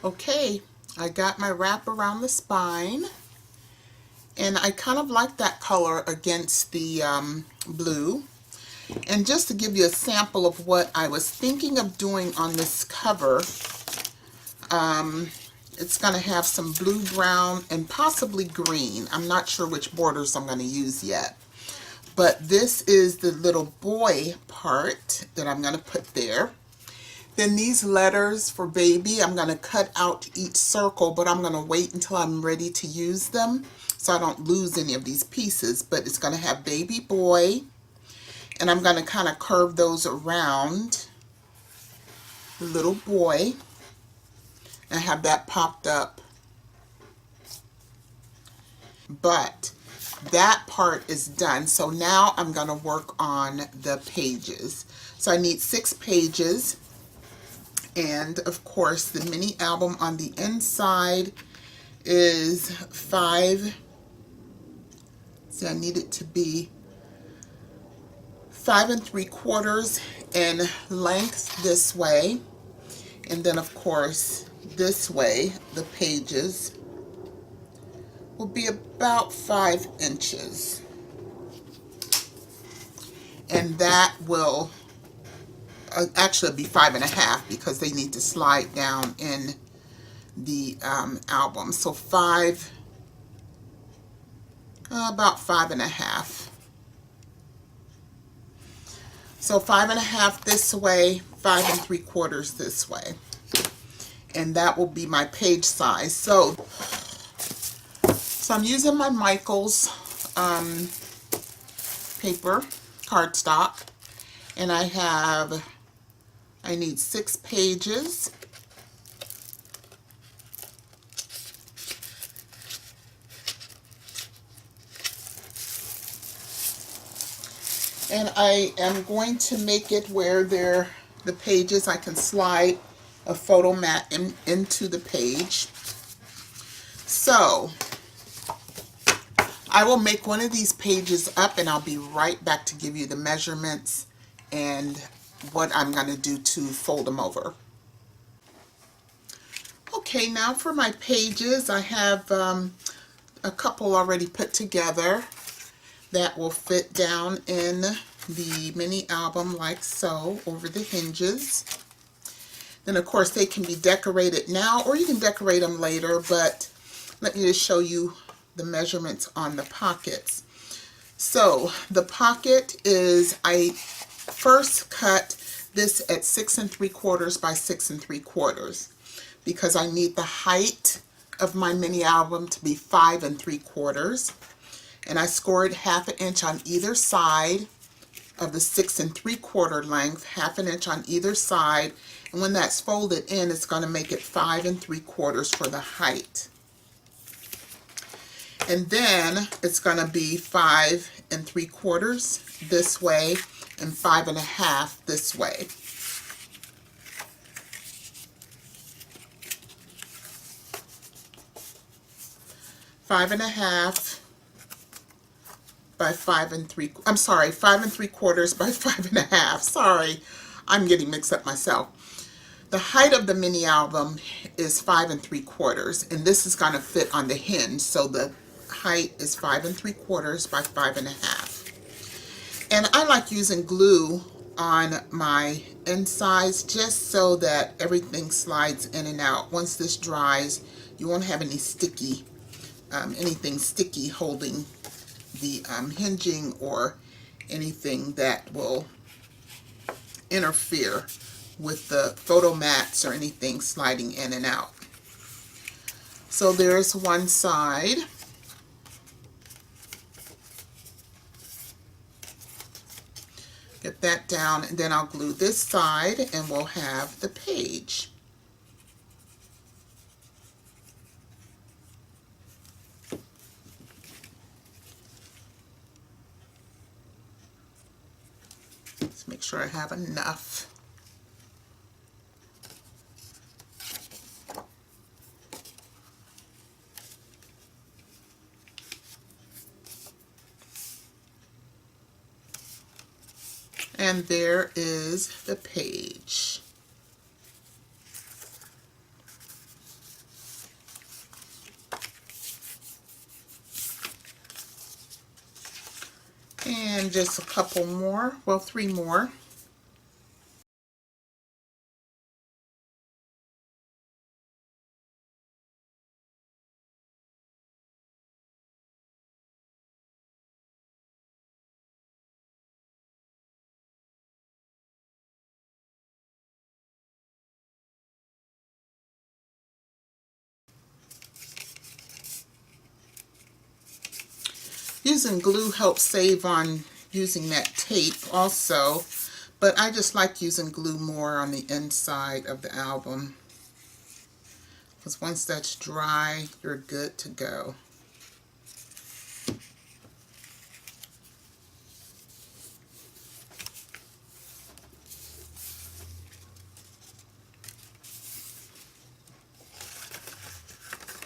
Okay, I got my wrap around the spine, and I kind of like that color against the blue. And just to give you a sample of what I was thinking of doing on this cover, it's going to have some blue, brown, and possibly green. I'm not sure which borders I'm going to use yet. But this is the little boy part that I'm going to put there. Then these letters for baby, I'm going to cut out each circle, but I'm going to wait until I'm ready to use them so I don't lose any of these pieces. But it's going to have baby boy, and I'm going to kind of curve those around the little boy and have that popped up. But that part is done. So now I'm going to work on the pages. So I need 6 pages. And of course, the mini album on the inside is 5. So I need it to be 5 3/4 in length this way. And then of course, this way, the pages will be about 5 inches. And that will actually be 5 1/2 because they need to slide down in the album. So about 5 1/2. So 5 1/2 this way, 5 3/4 this way. And that will be my page size. So I'm using my Michaels paper, cardstock, and I need 6 pages. And I am going to make it where the pages, I can slide a photo mat into the page. So I will make one of these pages up, and I'll be right back to give you the measurements and what I'm going to do to fold them over. Okay, now for my pages, I have a couple already put together that will fit down in the mini album like so over the hinges. Then of course they can be decorated now, or you can decorate them later, but let me just show you the measurements on the pockets. So the pocket is, I first cut this at 6 3/4 by 6 3/4 because I need the height of my mini album to be 5 3/4. And I scored 1/2 inch on either side of the 6 3/4 length, 1/2 inch on either side. And when that's folded in, it's going to make it 5 3/4 for the height. And then it's going to be 5 3/4 this way and 5 1/2 this way. Five 1/2 by 5 3/4. I'm sorry, 5 3/4 by 5 1/2. Sorry, I'm getting mixed up myself. The height of the mini album is 5 3/4, and this is going to fit on the hinge, so the height is 5 3/4 by 5 1/2. And I like using glue on my insides just so that everything slides in and out. Once this dries, you won't have any anything sticky holding the hinging or anything that will interfere with the photo mats or anything sliding in and out. So there's one side. Get that down, and then I'll glue this side and we'll have the page. Let's make sure I have enough. And there is the page. just a couple more, well, 3 more. Using glue helps save on using that tape also, but I just like using glue more on the inside of the album, because once that's dry, you're good to go.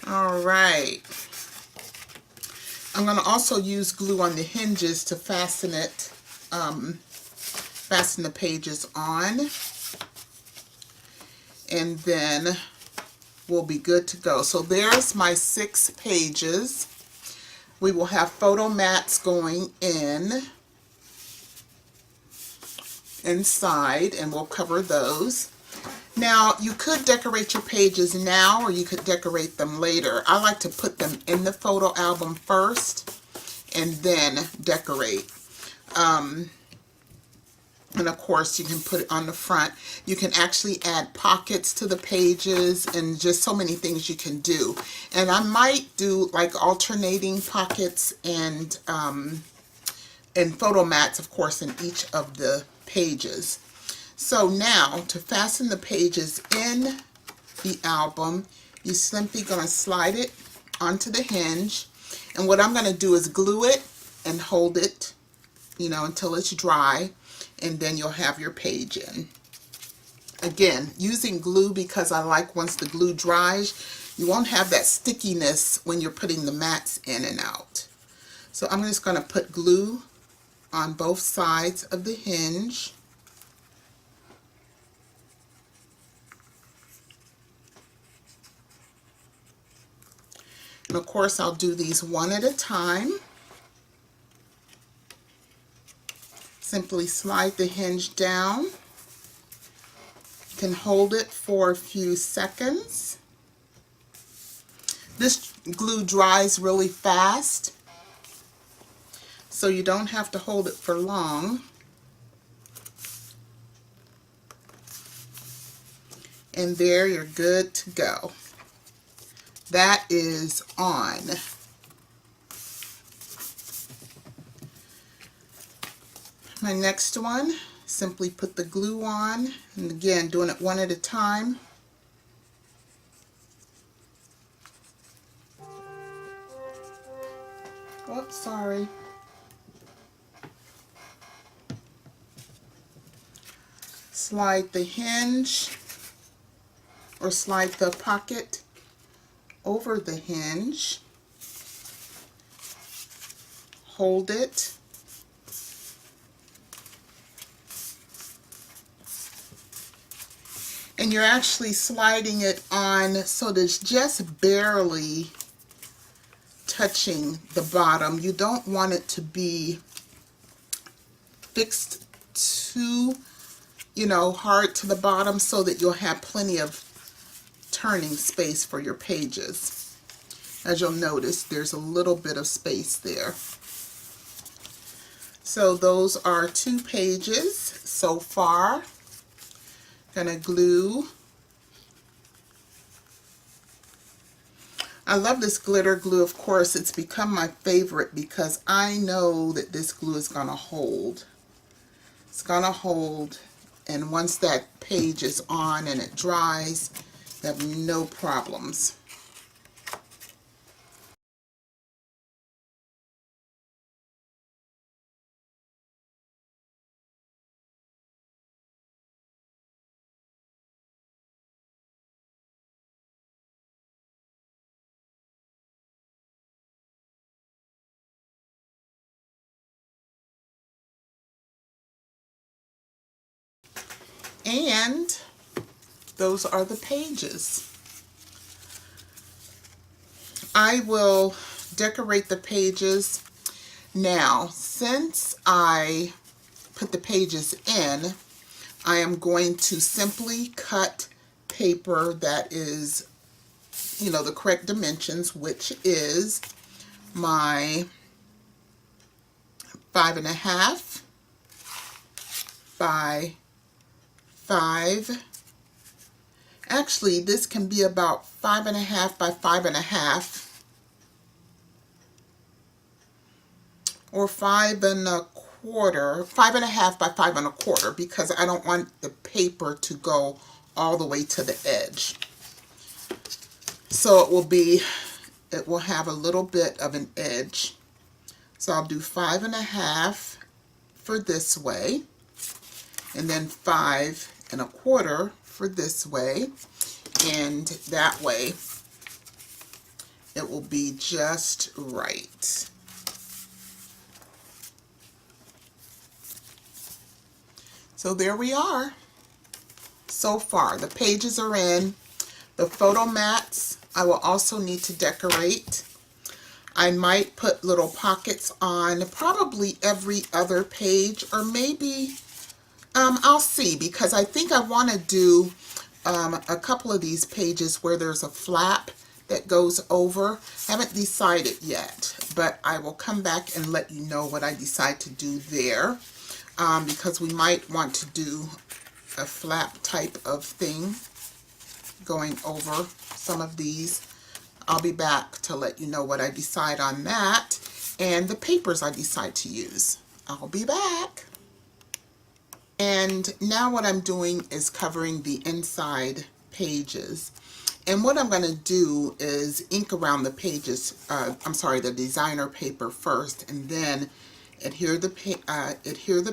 All right. I'm going to also use glue on the hinges to fasten it, fasten the pages on, and then we'll be good to go. So there's my 6 pages. We will have photo mats going inside, and we'll cover those. Now, you could decorate your pages now, or you could decorate them later. I like to put them in the photo album first and then decorate. And of course, you can put it on the front. You can actually add pockets to the pages, and just so many things you can do. And I might do like alternating pockets and photo mats, of course, in each of the pages. So now, to fasten the pages in the album, you're simply going to slide it onto the hinge. And what I'm going to do is glue it and hold it, you know, until it's dry. And then you'll have your page in. Again, using glue because I like once the glue dries, you won't have that stickiness when you're putting the mats in and out. So I'm just going to put glue on both sides of the hinge. And of course, I'll do these one at a time. Simply slide the hinge down. You can hold it for a few seconds. This glue dries really fast, so you don't have to hold it for long. And there, you're good to go. That is on. My next one, simply put the glue on, and again, doing it one at a time. Oops, sorry. Slide the hinge, or slide the pocket over the hinge, hold it, and you're actually sliding it on so that it's just barely touching the bottom. You don't want it to be fixed too, you know, hard to the bottom, so that you'll have plenty of turning space for your pages. As you'll notice, there's a little bit of space there. So those are 2 pages so far. Gonna glue. I love this glitter glue, of course. It's become my favorite because I know that this glue is gonna hold. It's gonna hold, and once that page is on and it dries, you have no problems. And those are the pages. I will decorate the pages now. since I put the pages in, I am going to simply cut paper that is, you know, the correct dimensions, which is my 5.5 by 5. Actually, this can be about 5.5 by 5.5. Or 5.25, 5.5 by 5.25, because I don't want the paper to go all the way to the edge. So it will have a little bit of an edge. So I'll do 5.5 for this way, and then 5.25 for this way, and that way it will be just right. So there we are. So far, the pages are in. The photo mats, I will also need to decorate. I might put little pockets on probably every other page, or maybe, I'll see, because I think I want to do a couple of these pages where there's a flap that goes over. Haven't decided yet, but I will come back and let you know what I decide to do there. Because we might want to do a flap type of thing going over some of these. I'll be back to let you know what I decide on that and the papers I decide to use. I'll be back. And now what I'm doing is covering the inside pages. And what I'm going to do is ink around the pages, the designer paper first, and then adhere the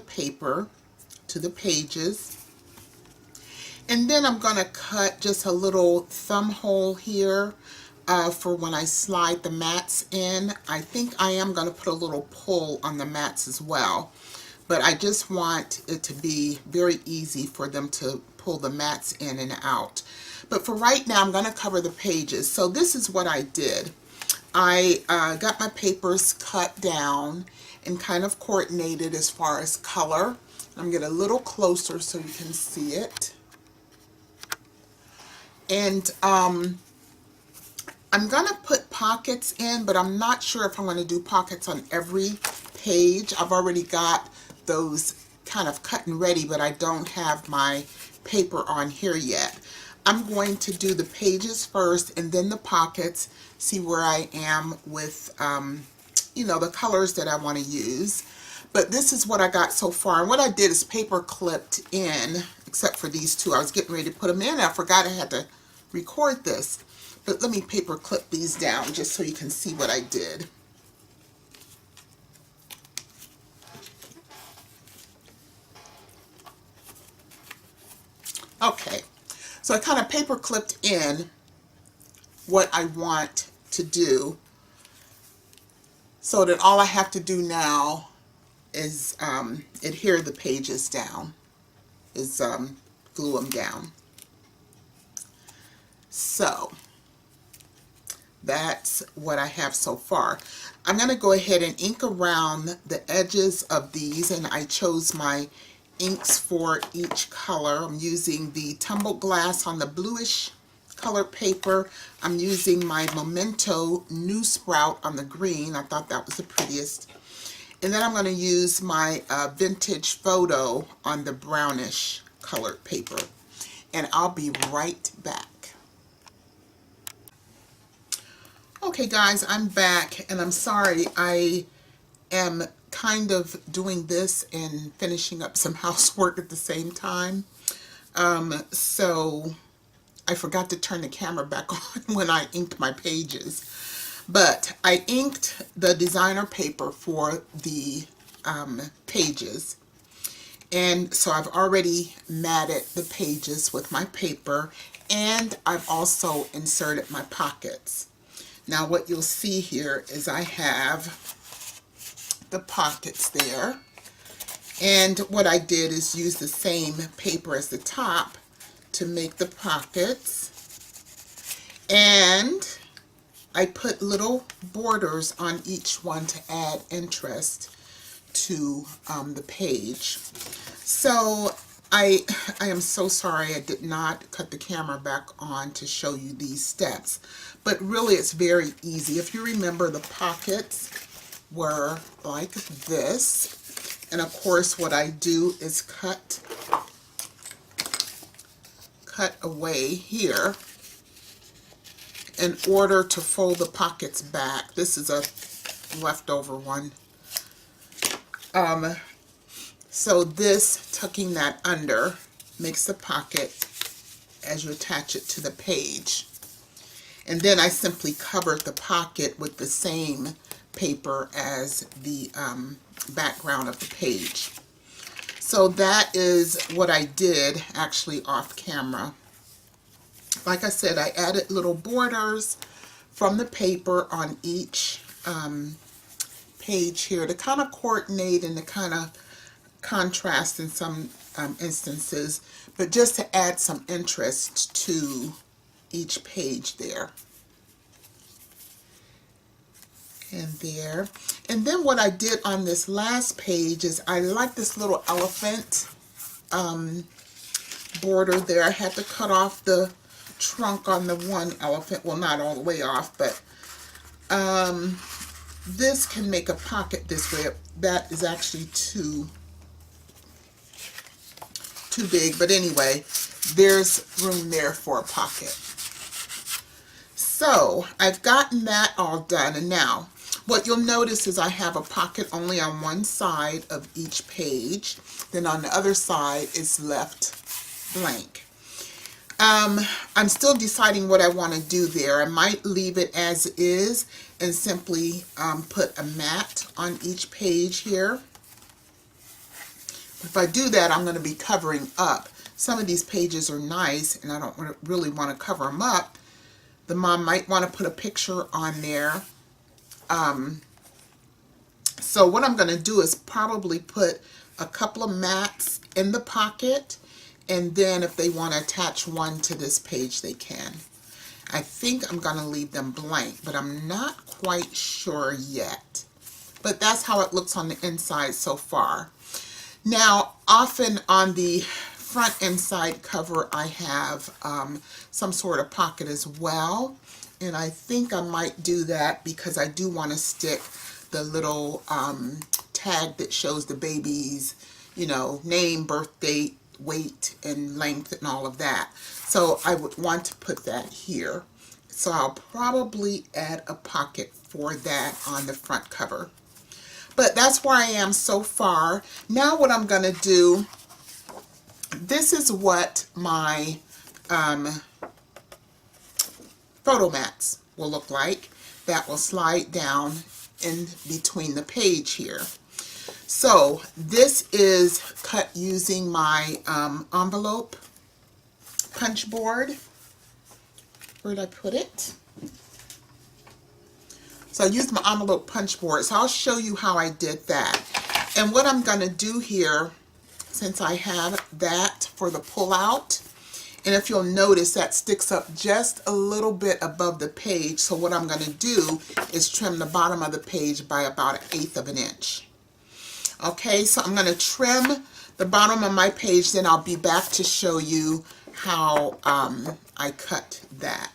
paper to the pages. And then I'm going to cut just a little thumb hole here for when I slide the mats in. I think I am going to put a little pull on the mats as well. But I just want it to be very easy for them to pull the mats in and out. But for right now, I'm going to cover the pages. So this is what I did. I got my papers cut down and kind of coordinated as far as color. I'm going to get a little closer so you can see it. And I'm going to put pockets in, but I'm not sure if I'm going to do pockets on every page. I've already got those kind of cut and ready, but I don't have my paper on here yet. I'm going to do the pages first and then the pockets, see where I am with you know, the colors that I want to use. But this is what I got so far. And what I did is paper clipped in, except for these two. I was getting ready to put them in. I forgot I had to record this. But let me paper clip these down just so you can see what I did. Okay, so I kind of paper clipped in what I want to do, so that all I have to do now is adhere the pages down, glue them down. So that's what I have so far. I'm going to go ahead and ink around the edges of these, and I chose my inks for each color. I'm using the Tumbled Glass on the bluish colored paper. I'm using my Memento New Sprout on the green. I thought that was the prettiest. And then I'm going to use my Vintage Photo on the brownish colored paper. And I'll be right back. Okay guys, I'm back, and I'm sorry, I am kind of doing this and finishing up some housework at the same time. So I forgot to turn the camera back on when I inked my pages. But I inked the designer paper for the pages. And so I've already matted the pages with my paper, and I've also inserted my pockets. Now what you'll see here is I have the pockets there, and what I did is use the same paper as the top to make the pockets, and I put little borders on each one to add interest. to the page. So I am so sorry I did not cut the camera back on to show you these steps, but really it's very easy. If you remember, the pockets were like this, and of course what I do is cut away here in order to fold the pockets back. This is a leftover one. So this, tucking that under, makes the pocket as you attach it to the page. And then I simply covered the pocket with the same paper as the background of the page. So that is what I did actually off camera. Like I said, I added little borders from the paper on each page here to kind of coordinate and to kind of contrast in some instances, but just to add some interest to each page there. And there. And then what I did on this last page is I like this little elephant border there. I had to cut off the trunk on the one elephant. Well, not all the way off, but this can make a pocket this way. That is actually too big, but anyway, there's room there for a pocket. So I've gotten that all done, and now what you'll notice is I have a pocket only on one side of each page, then on the other side is left blank. I'm still deciding what I want to do there. I might leave it as is and simply put a mat on each page here. If I do that, I'm going to be covering up. Some of these pages are nice, and I don't really want to cover them up. The mom might want to put a picture on there. So what I'm going to do is probably put a couple of mats in the pocket, and then if they want to attach one to this page, they can. I think I'm going to leave them blank, but I'm not quite sure yet. But that's how it looks on the inside so far. Now, often on the front inside cover, I have some sort of pocket as well. And I think I might do that because I do want to stick the little tag that shows the baby's, you know, name, birth date, weight, and length, and all of that. So I would want to put that here. So I'll probably add a pocket for that on the front cover. But that's where I am so far. Now what I'm going to do, this is what my photo mats will look like. That will slide down in between the page here. So this is cut using my envelope punch board. Where did I put it? So I used my envelope punch board. So I'll show you how I did that. And what I'm going to do here, since I have that for the pull out, and if you'll notice that sticks up just a little bit above the page. So what I'm going to do is trim the bottom of the page by about 1/8 of an inch. Okay, so I'm going to trim the bottom of my page, then I'll be back to show you how I cut that.